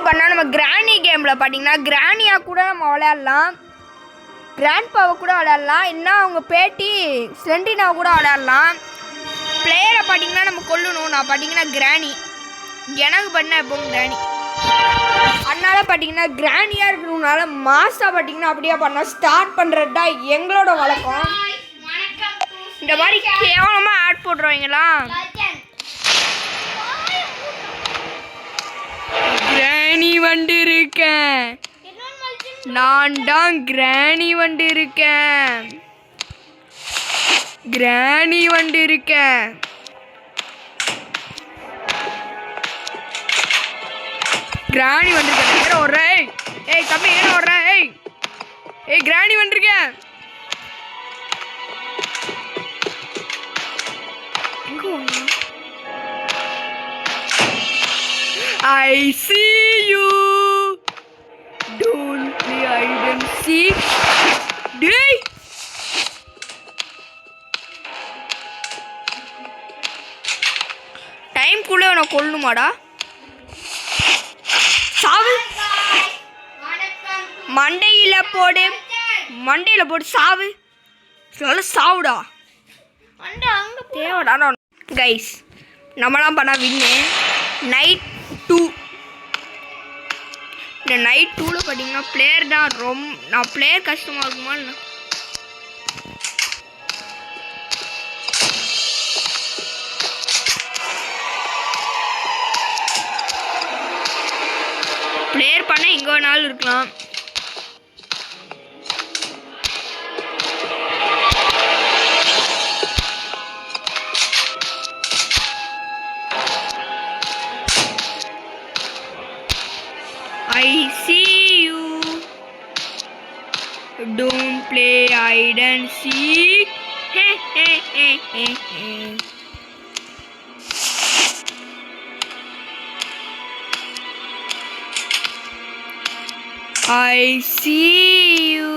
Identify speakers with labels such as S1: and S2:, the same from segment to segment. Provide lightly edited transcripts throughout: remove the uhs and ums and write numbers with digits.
S1: பண்ணால் நம்ம கிராணி கேமில் பார்த்தீங்கன்னா கிராணியாக கூட நம்ம விளையாடலாம், கிராண்ட் பாவை கூட விளையாடலாம், இல்லைன்னா அவங்க பேட்டி ஸ்லெண்டினாவை கூட விளையாடலாம். பிளேயரை பார்த்தீங்கன்னா நம்ம கொல்லணும். நான் பார்த்தீங்கன்னா கிராணி, எனக்கு பண்ண எப்போ கிராணி, அதனால பார்த்தீங்கன்னா கிராணியாக இருக்கணும்னால மாஸ்டாக பார்த்தீங்கன்னா அப்படியே பண்ணால் ஸ்டார்ட் பண்ணுறது தான் எங்களோட வழக்கம். இந்த மாதிரி கேவலமாக ஆட் போடுறவங்களா கிராணி வந்திருக்கேன், நான் தான் கிராணி வந்திருக்கேன், கிராணி வந்திருக்கேன். கிராணி வந்திருக்கேன். ஏற ஓடுற? ஏய் தம்பி ஏற ஓடுற? ஏய் கிராணி வந்திருக்கேன். I see you. Don't play hide and seek. Day. Time குள்ள நான் கொல்லணுமாடா? சாவு. மண்டையில போடு, மண்டையில போடு சாவு. சொல்ல சாவுடா. தேவடா கைஸ். நம்மளாம் பண்ணா வின்னு. நைட் 2. இந்த நைட் 2ல பார்த்தீங்கன்னா பிளேயர் தான் நான் பிளேயர் கஷ்டமாக இருக்குமா? பிளேயர் பண்ண எங்கே வேணாலும் இருக்கலாம். I see you. Don't play hide and seek. Hey, hey, hey, hey, hey. I see you.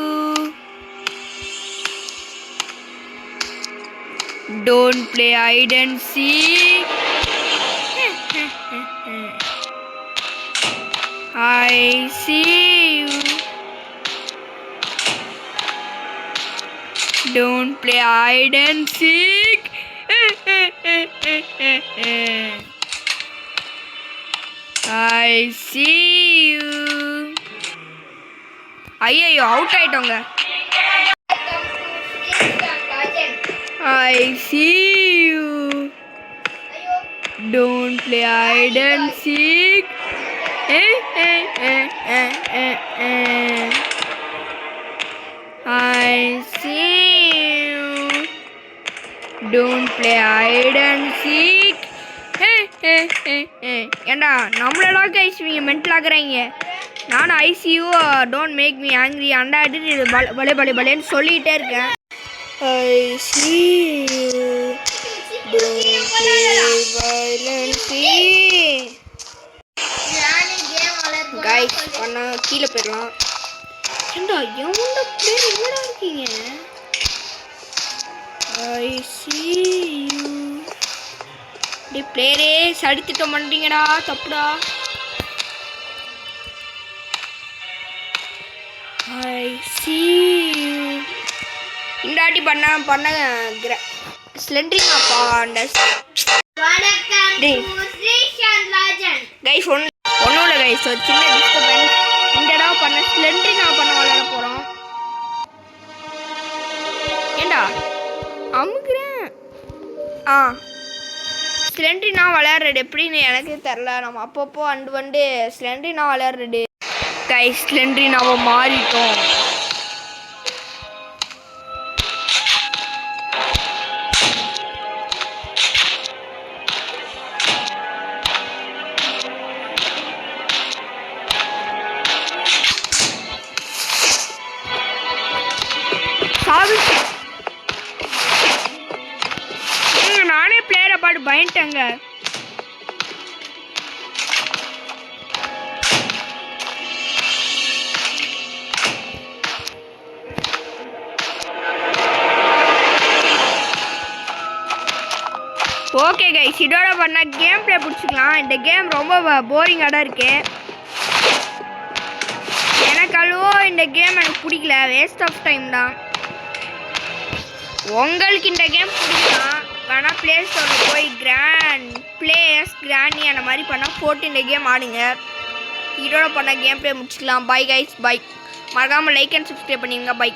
S1: Don't play hide and seek. I see you. Don't play hide and seek. I see you. ஐயோ out ஆயிட்டோங்க. I see you. Don't play hide and seek. I see you. Don't play hide and seek. ஏண்டா நம்மளெல்லாம் guys இவங்க mental ஆகுறாங்க. நானும் I see you don't make me angry அண்டாடிட்டு பலே பலே பலேன்னு சொல்லிகிட்டே இருக்கேன். I see you. Don't play violence. Guys பண்ணா கீழே போயிடலாம். ஏண்டா எவன்டா பிளேயர் எங்கடா இருக்கீங்க? I see you. டி பிளேயரே சடித்திட்டம் பண்ணுறீங்கடா, தப்புடா. I see you. இந்தாட்டி பண்ண ஸ்லெண்டரிங் அப்பா கைஸ் ஒன்றும் இல்லை கைஸ், ஒரு சின்ன டிஸ்டர்பன்ஸ். இந்த இடம் பண்ண ஸ்லெண்டரி நான் பண்ண விளையாட போகிறோம். ஏண்டா அமுக்குறேன். ஸ்லெண்டரி நான் விளையாடுறது எப்படின்னு எனக்கு தெரில. நம்ம அப்பப்போ வந்து ஸ்லெண்டரி நான் விளையாடுறது கைஸ். ஸ்லெண்டரி நாம் மாறிட்டோம். நானே பிளேயரை பாட்டு பயன்ட்டேங்க. ஓகே கைஸ், இதோட பண்ணால் கேம் ப்ளே பிடிச்சிக்கலாம். இந்த கேம் ரொம்ப போரிங்காக தான் இருக்குது. எனக்கு அவ்வளோ இந்த கேம் எனக்கு பிடிக்கல, வேஸ்ட் ஆஃப் டைம் தான். உங்களுக்கு இந்த கேம் பிடிக்கலாம் வேணால் ப்ளே ஸ்டோரில் போய் கிராண்டி அந்த மாதிரி பண்ணால் போட்டு இந்த கேம் ஆடுங்க. இதோட பண்ண கேம் ப்ளே முடிச்சுக்கலாம். Bye guys, bye. மறக்காமல் லைக் அண்ட் சப்ஸ்கிரைப் பண்ணிடுங்க. பை.